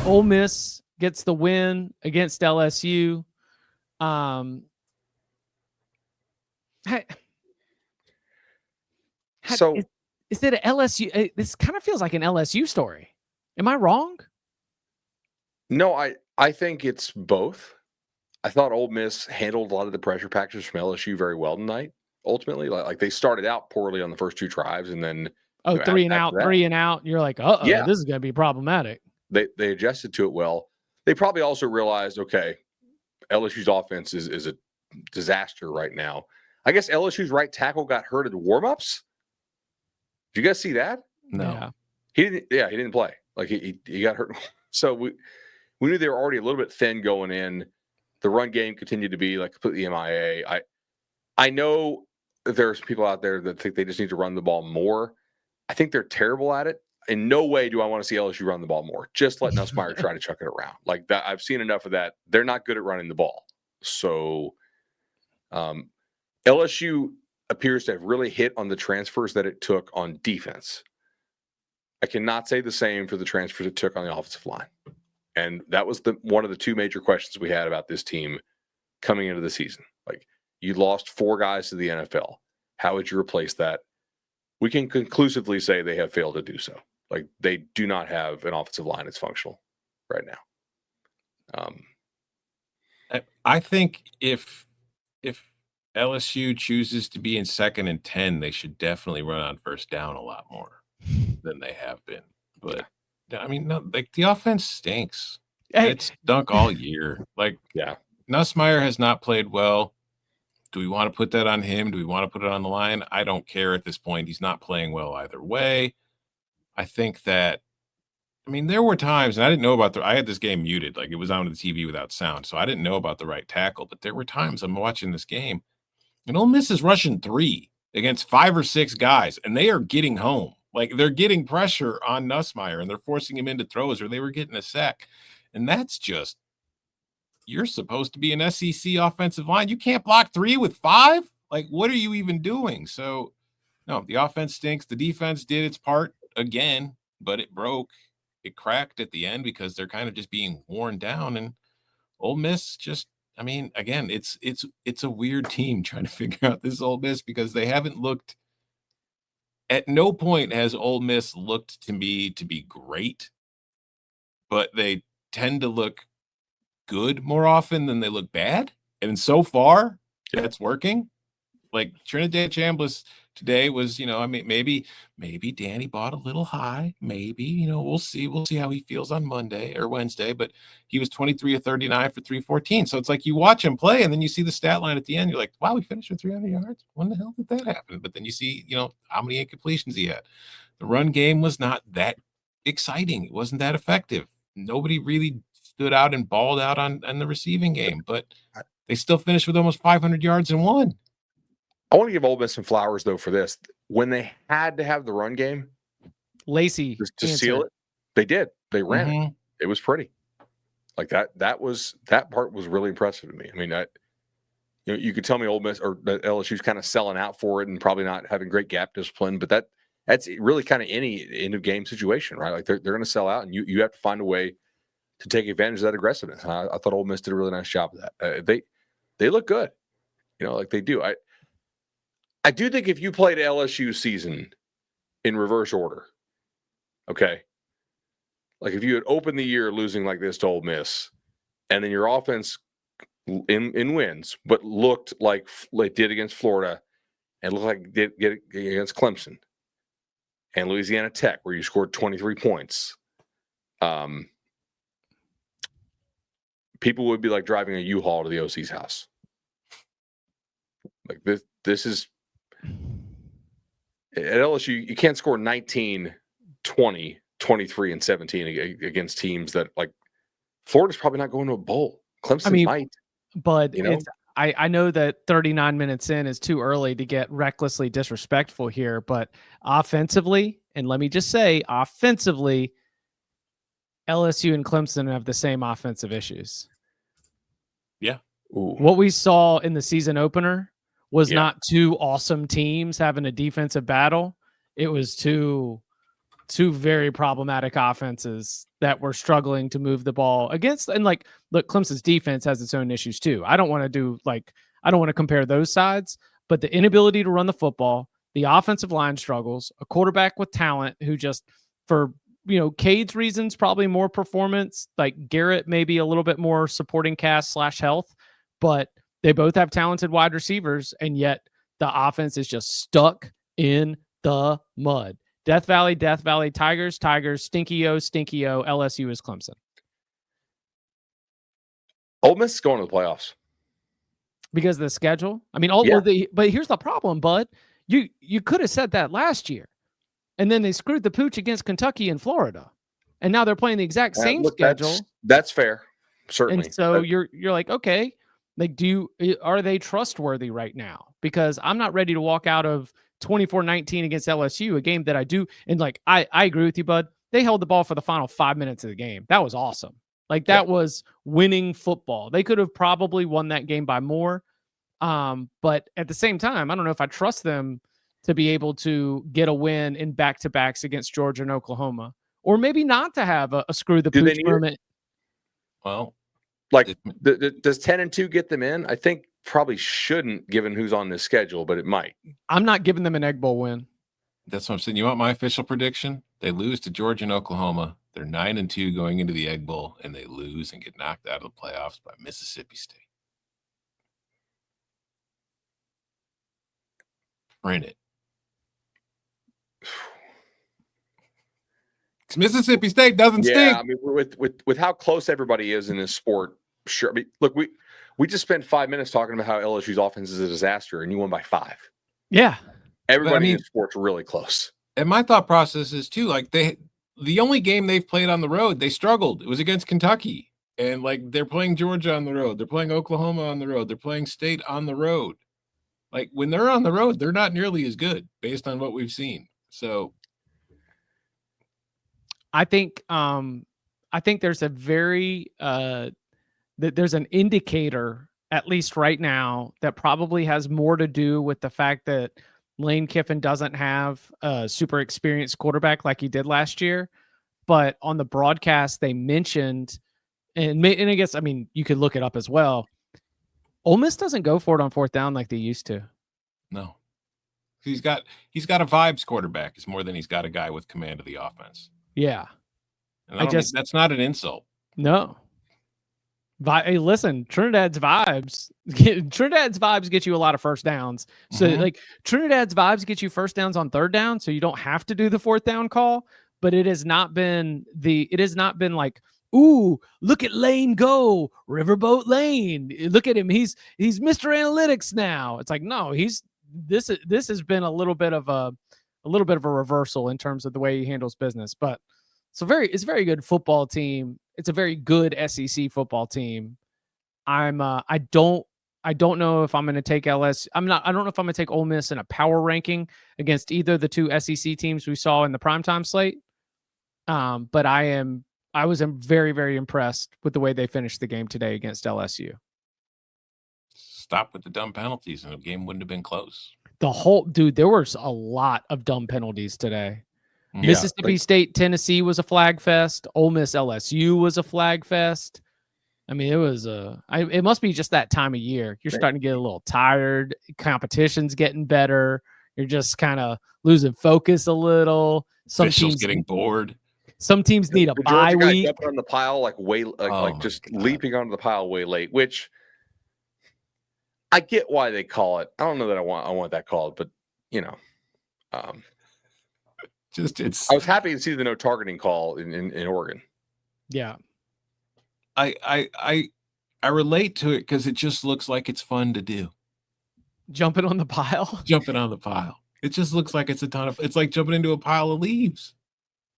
Ole Miss gets the win against LSU. So is it an LSU? This kind of feels like an LSU story. Am I wrong? No, I think it's both. I thought Ole Miss handled a lot of the pressure packages from LSU very well tonight. Ultimately, like they started out poorly on the first two drives, and then three and out. And you're like, yeah, this is going to be problematic. They adjusted to it well. They probably also realized, okay, LSU's offense is a disaster right now. I guess LSU's right tackle got hurt at the warmups. Did you guys see that? No. Yeah. He didn't play. Like he got hurt. So we knew they were already a little bit thin going in. The run game continued to be like completely MIA. I know there's people out there that think they just need to run the ball more. I think they're terrible at it. In no way do I want to see LSU run the ball more. Just let Nussmeier try to chuck it around. Like that, I've seen enough of that. They're not good at running the ball. So LSU appears to have really hit on the transfers that it took on defense. I cannot say the same for the transfers it took on the offensive line. And that was one of the two major questions we had about this team coming into the season. Like, you lost 4 guys to the NFL. How would you replace that? We can conclusively say they have failed to do so. Like, they do not have an offensive line that's functional right now. I think if LSU chooses to be in 2nd and 10, they should definitely run on first down a lot more than they have been. But I mean, no, like the offense stinks. It's stunk all year. Like, Nussmeier has not played well. Do we want to put that on him? Do we want to put it on the line? I don't care at this point. He's not playing well either way. I think that, I mean, there were times, and I didn't know about I had this game muted, like it was on the TV without sound, so I didn't know about the right tackle, but there were times I'm watching this game, and Ole Miss is rushing 3 against 5 or 6 guys, and they are getting home. Like, they're getting pressure on Nussmeier, and they're forcing him into throws, or they were getting a sack. And that's just, you're supposed to be an SEC offensive line. You can't block 3 with 5? Like, what are you even doing? So, no, the offense stinks. The defense did its part again, but it broke. It cracked at the end because they're kind of just being worn down. And Ole Miss just, I mean, again, it's a weird team trying to figure out this Ole Miss because they haven't looked. At no point has Ole Miss looked to me to be great, but they tend to look good more often than they look bad. And so far, that's working. Like Trinidad Chambliss today was, I mean, maybe Danny bought a little high. Maybe, we'll see. We'll see how he feels on Monday or Wednesday. But he was 23 of 39 for 314. So it's like you watch him play, and then you see the stat line at the end. You're like, wow, he finished with 300 yards. When the hell did that happen? But then you see, how many incompletions he had. The run game was not that exciting. It wasn't that effective. Nobody really stood out and balled out on the receiving game. But they still finished with almost 500 yards and won. I want to give Ole Miss some flowers, though, for this. When they had to have the run game, Lacey to seal it, they did. They ran it. It was pretty. Like that part was really impressive to me. I mean, you could tell me Ole Miss or LSU's kind of selling out for it and probably not having great gap discipline, but that's really kind of any end of game situation, right? Like they're going to sell out, and you have to find a way to take advantage of that aggressiveness. I thought Ole Miss did a really nice job of that. They look good, like they do. I do think if you played LSU season in reverse order, okay, like if you had opened the year losing like this to Ole Miss, and then your offense in wins, but looked like it did against Florida, and looked like it did against Clemson and Louisiana Tech, where you scored 23 points, people would be like driving a U-Haul to the OC's house. Like this is. At LSU, you can't score 19, 20, 23, and 17 against teams that, like, Florida's probably not going to a bowl. Clemson might. But I know that 39 minutes in is too early to get recklessly disrespectful here, but offensively, and let me just say, offensively, LSU and Clemson have the same offensive issues. Yeah. Ooh. What we saw in the season opener was not two awesome teams having a defensive battle. It was two two very problematic offenses that were struggling to move the ball against. And like, look, Clemson's defense has its own issues too. I don't want to compare those sides, but the inability to run the football, the offensive line struggles, a quarterback with talent who just, for Cade's reasons, probably more performance, like Garrett, maybe a little bit more supporting cast / health, but they both have talented wide receivers, and yet the offense is just stuck in the mud. Death Valley, Tigers, Stinky-O, LSU is Clemson. Ole Miss is going to the playoffs. Because of the schedule? I mean, but here's the problem, Bud. You could have said that last year, and then they screwed the pooch against Kentucky and Florida, and now they're playing the exact same schedule. That's fair, certainly. And so you're like, okay, like, are they trustworthy right now? Because I'm not ready to walk out of 24-19 against LSU, a game that I do. And like, I agree with you, Bud. They held the ball for the final 5 minutes of the game. That was awesome. Like, that was winning football. They could have probably won that game by more. But at the same time, I don't know if I trust them to be able to get a win in back-to-backs against Georgia and Oklahoma, or maybe not to have a screw the pooch moment. Well, like, does 10-2 get them in? I think probably shouldn't, given who's on this schedule, but it might. I'm not giving them an Egg Bowl win. That's what I'm saying. You want my official prediction? They lose to Georgia and Oklahoma. They're 9-2 going into the Egg Bowl, and they lose and get knocked out of the playoffs by Mississippi State. Print it. It's Mississippi State doesn't stink. I mean, with how close everybody is in this sport, sure. I mean, look, we just spent 5 minutes talking about how LSU's offense is a disaster, and you won by 5. Yeah, everybody in the sport's really close. And my thought process is too, like, the only game they've played on the road, they struggled. It was against Kentucky, and like, they're playing Georgia on the road, they're playing Oklahoma on the road, they're playing State on the road. Like, when they're on the road, they're not nearly as good based on what we've seen. So I think there's a very there's an indicator, at least right now, that probably has more to do with the fact that Lane Kiffin doesn't have a super experienced quarterback like he did last year. But on the broadcast, they mentioned, and I guess, I mean, you could look it up as well, Ole Miss doesn't go for it on 4th down like they used to. No. He's got a vibes quarterback. It's more than he's got a guy with command of the offense. Yeah. And that's not an insult. No. Hey, listen, Trinidad's vibes get you a lot of first downs. So like, Trinidad's vibes get you first downs on 3rd down, so you don't have to do the 4th down call. But it has not been like, ooh, look at Lane go, Riverboat Lane. Look at him. He's Mr. Analytics now. It's like, no, this has been a little bit of a reversal in terms of the way he handles business. But it's a very good football team. It's a very good SEC football team. I don't know if I'm going to take I don't know if I'm going to take Ole Miss in a power ranking against either the two SEC teams we saw in the primetime slate. But I was very, very impressed with the way they finished the game today against LSU. Stop with the dumb penalties, and the game wouldn't have been close. There was a lot of dumb penalties today. Yeah, Mississippi State, Tennessee was a flag fest. Ole Miss, LSU was a flag fest. I mean, it was it must be just that time of year. You're starting to get a little tired. Competition's getting better. You're just kind of losing focus a little. Some officials teams getting bored. Some teams need a bye week. Jumping on the pile leaping onto the pile way late, which I get why they call it. I don't know that I want that called, but I was happy to see the no targeting call in Oregon. Yeah. I relate to it because it just looks like it's fun to do. Jumping on the pile. Jumping on the pile. It just looks like it's a ton of. It's like jumping into a pile of leaves.